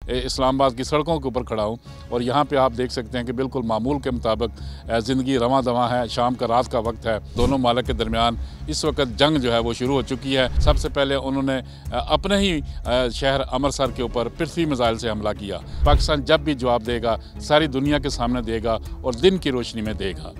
इस्लामाबाद की सड़कों के ऊपर खड़ा हूँ और यहाँ पे आप देख सकते हैं कि बिल्कुल मामूल के मुताबिक ज़िंदगी रवां दवां है। शाम का रात का वक्त है। दोनों मालिक के दरमियान इस वक्त जंग जो है वो शुरू हो चुकी है। सबसे पहले उन्होंने अपने ही शहर अमृतसर के ऊपर पृथ्वी मिसाइल से हमला किया। पाकिस्तान जब भी जवाब देगा सारी दुनिया के सामने देगा और दिन की रोशनी में देगा।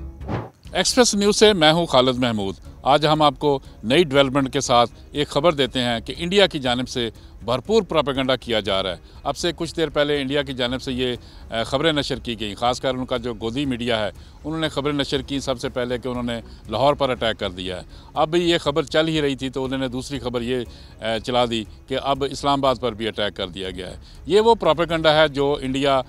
एक्सप्रेस न्यूज़ से मैं हूँ खालिद महमूद। आज हम आपको नई डेवलपमेंट के साथ एक खबर देते हैं कि इंडिया की जानिब से भरपूर प्रोपेगेंडा किया जा रहा है। अब से कुछ देर पहले इंडिया की जानिब से ये ख़बरें नशर की गई, ख़ासकर उनका जो गोदी मीडिया है उन्होंने ख़बरें नशर की सबसे पहले कि उन्होंने लाहौर पर अटैक कर दिया है। अब भी ये खबर चल ही रही थी तो उन्होंने दूसरी खबर ये चला दी कि अब इस्लामाबाद पर भी अटैक कर दिया गया है। ये वो प्रोपेगेंडा है जो इंडिया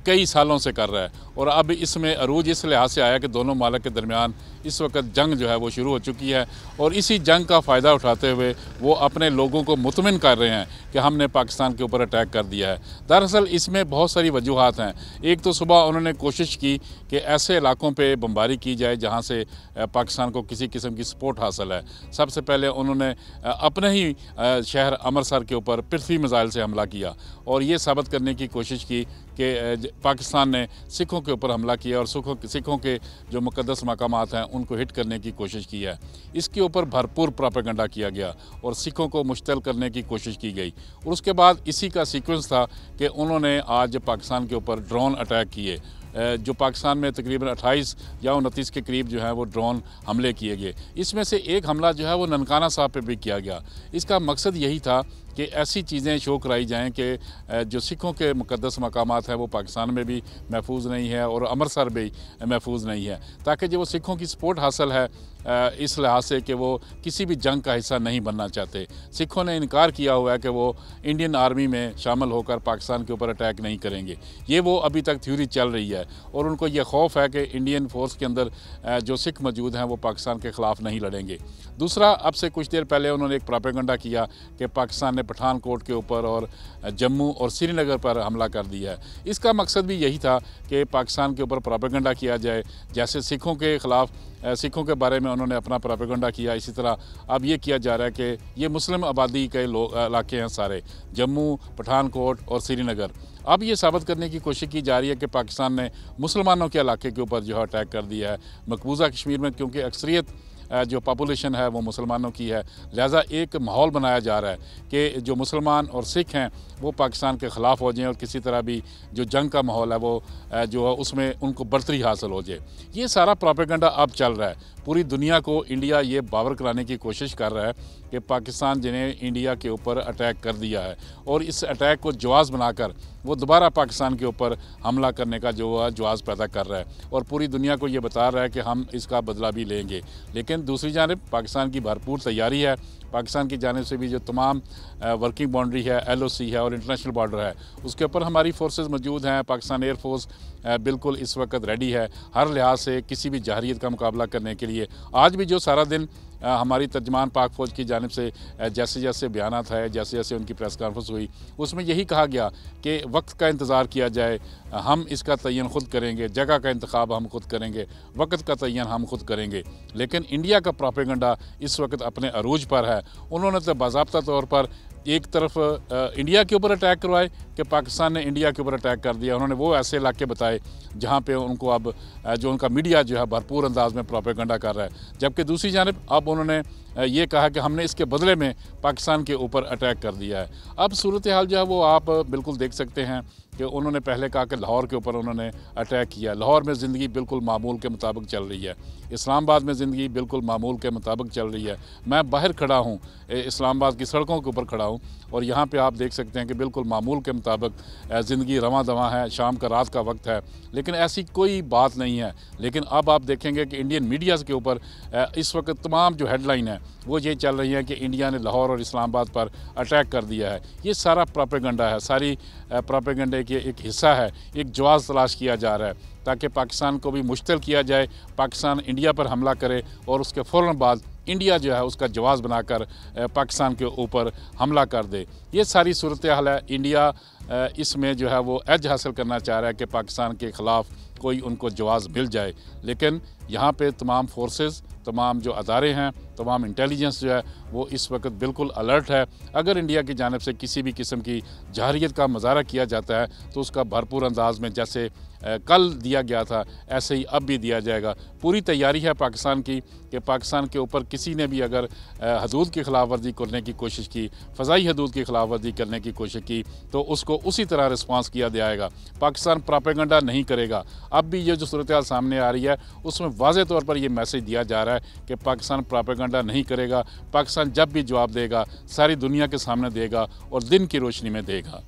कई सालों से कर रहा है और अब इसमें अरूज इस लिहाज से आया कि दोनों मालिक के दरमियान इस वक्त जंग जो है वो शुरू हो चुकी है और इसी जंग का फ़ायदा उठाते हुए वो अपने लोगों को मुतमिन कर रहे हैं कि हमने पाकिस्तान के ऊपर अटैक कर दिया है। दरअसल इसमें बहुत सारी वजूहात हैं। एक तो सुबह उन्होंने कोशिश की कि ऐसे इलाकों पे बमबारी की जाए जहां से पाकिस्तान को किसी किस्म की सपोर्ट हासिल है। सबसे पहले उन्होंने अपने ही शहर अमृतसर के ऊपर पृथ्वी मिसाइल से हमला किया और ये साबित करने की कोशिश की कि पाकिस्तान ने सिखों के ऊपर हमला किया और सिखों के जो मुक़द्दस मकामात हैं उनको हिट करने की कोशिश की है। इसके ऊपर भरपूर प्रोपेगेंडा किया गया और सिखों को मुश्तल करने की कोशिश की गई और उसके बाद इसी का सीक्वेंस था कि उन्होंने आज पाकिस्तान के ऊपर ड्रोन अटैक किए। जो पाकिस्तान में तकरीबन 28 या 29 के करीब जो है वो ड्रोन हमले किए गए। इसमें से एक हमला जो है वो ननकाना साहब पे भी किया गया। इसका मकसद यही था कि ऐसी चीज़ें शो कराई जाएँ कि जो सिखों के मुक़द्दस मकामात हैं वो पाकिस्तान में भी महफूज नहीं है और अमृतसर भी महफूज नहीं है, ताकि जो वो सिखों की सपोर्ट हासिल है इस लिहाज से कि वो किसी भी जंग का हिस्सा नहीं बनना चाहते। सिखों ने इनकार किया हुआ है कि वो इंडियन आर्मी में शामिल होकर पाकिस्तान के ऊपर अटैक नहीं करेंगे। ये वो अभी तक थ्योरी चल रही है और उनको ये खौफ है कि इंडियन फोर्स के अंदर जो सिख मौजूद हैं वो पाकिस्तान के ख़िलाफ़ नहीं लड़ेंगे। दूसरा, अब से कुछ देर पहले उन्होंने एक प्रोपेगेंडा किया कि पाकिस्तान ने पठानकोट के ऊपर और जम्मू और श्रीनगर पर हमला कर दिया है। इसका मकसद भी यही था कि पाकिस्तान के ऊपर प्रोपेगेंडा किया जाए। जैसे सिखों के ख़िलाफ़ सिखों के बारे में उन्होंने अपना प्रोपेगेंडा किया, इसी तरह अब ये किया जा रहा है कि ये मुस्लिम आबादी के इलाके हैं सारे, जम्मू, पठानकोट और श्रीनगर। अब ये साबित करने की कोशिश की जा रही है कि पाकिस्तान ने मुसलमानों के इलाके के ऊपर जो है अटैक कर दिया है। मकबूजा कश्मीर में क्योंकि अक्सरियत जो पॉपुलेशन है वो मुसलमानों की है, लिहाजा एक माहौल बनाया जा रहा है कि जो मुसलमान और सिख हैं वो पाकिस्तान के ख़िलाफ़ हो जाएं और किसी तरह भी जो जंग का माहौल है वो जो है उसमें उनको बढ़तरी हासिल हो जाए। ये सारा प्रोपेगेंडा अब चल रहा है। पूरी दुनिया को इंडिया ये बावर कराने की कोशिश कर रहा है कि पाकिस्तान जिन्हें इंडिया के ऊपर अटैक कर दिया है और इस अटैक को जवाज़ बनाकर वो दोबारा पाकिस्तान के ऊपर हमला करने का जो है जवाज़ पैदा कर रहा है और पूरी दुनिया को ये बता रहा है कि हम इसका बदला भी लेंगे। लेकिन दूसरी जानिब पाकिस्तान की भरपूर तैयारी है। पाकिस्तान की जानिब से भी जो तमाम वर्किंग बाउंड्री है, LOC है और इंटरनेशनल बॉर्डर है उसके ऊपर हमारी फोर्सेस मौजूद हैं। पाकिस्तान एयरफोर्स बिल्कुल इस वक्त रेडी है हर लिहाज से किसी भी जहरीत का मुकाबला करने के लिए। आज भी जो सारा दिन हमारी तर्जमान पाक फ़ौज की जानिब से जैसे जैसे बयानात है, जैसे जैसे उनकी प्रेस कॉन्फ्रेंस हुई उसमें यही कहा गया कि वक्त का इंतज़ार किया जाए, हम इसका तयन ख़ुद करेंगे, जगह का इंतखाब हम खुद करेंगे, वक्त का तयन हम खुद करेंगे। लेकिन इंडिया का प्रोपेगेंडा इस वक्त अपने अरूज पर है। उन्होंने तो बाज़ाब्ता तौर पर एक तरफ इंडिया के ऊपर अटैक करवाए कि पाकिस्तान ने इंडिया के ऊपर अटैक कर दिया। उन्होंने वो ऐसे इलाके बताए जहाँ पे उनको अब जो उनका मीडिया जो है भरपूर अंदाज में प्रोपेगेंडा कर रहा है। जबकि दूसरी जानिब अब उन्होंने ये कहा कि हमने इसके बदले में पाकिस्तान के ऊपर अटैक कर दिया है। अब सूरत हाल जो है वो आप बिल्कुल देख सकते हैं कि उन्होंने पहले कहा कि लाहौर के ऊपर उन्होंने अटैक किया। लाहौर में ज़िंदगी बिल्कुल मामूल के मुताबिक चल रही है। इस्लामाबाद में ज़िंदगी बिल्कुल मामूल के मुताबिक चल रही है। मैं बाहर खड़ा हूँ, इस्लामाबाद की सड़कों के ऊपर खड़ा हूँ और यहाँ पे आप देख सकते हैं कि बिल्कुल मामूल के मुताबिक ज़िंदगी रवां दवां है। शाम का रात का वक्त है लेकिन ऐसी कोई बात नहीं है। लेकिन अब आप देखेंगे कि इंडियन मीडियाज़ के ऊपर इस वक्त तमाम जो हेडलाइन है वो ये चल रही है कि इंडिया ने लाहौर और इस्लामाबाद पर अटैक कर दिया है। ये सारा प्रोपेगेंडा है, सारी प्रोपेगेंडे की एक हिस्सा है। एक जवाज़ तलाश किया जा रहा है ताकि पाकिस्तान को भी मुश्तिल किया जाए, पाकिस्तान इंडिया पर हमला करे और उसके फ़ौरन बाद इंडिया जो है उसका जवाज़ बनाकर पाकिस्तान के ऊपर हमला कर दे। ये सारी सूरत हाल है। इंडिया इसमें जो है वो एज हासिल करना चाह रहा है कि पाकिस्तान के ख़िलाफ़ कोई उनको जवाब मिल जाए। लेकिन यहाँ पे तमाम फोर्सेस, तमाम जो अदारे हैं, तमाम इंटेलिजेंस जो है वो इस वक्त बिल्कुल अलर्ट है। अगर इंडिया की जानिब से किसी भी किस्म की जहरीत का मुज़ाहरा किया जाता है तो उसका भरपूर अंदाज में जैसे कल दिया गया था ऐसे ही अब भी दिया जाएगा। पूरी तैयारी है पाकिस्तान की कि पाकिस्तान के ऊपर किसी ने भी अगर हदूद की खिलाफ वर्जी करने की कोशिश की, फ़ज़ाई हदूद की खिलाफ वर्जी करने की कोशिश की तो उसको उसी तरह रिस्पांस किया जाएगा। पाकिस्तान प्रोपेगेंडा नहीं करेगा। अब भी ये जो सूरत हाल सामने आ रही है उसमें वाज़े तौर पर यह मैसेज दिया जा रहा है कि पाकिस्तान प्रोपेगेंडा नहीं करेगा। पाकिस्तान जब भी जवाब देगा सारी दुनिया के सामने देगा और दिन की रोशनी में देगा।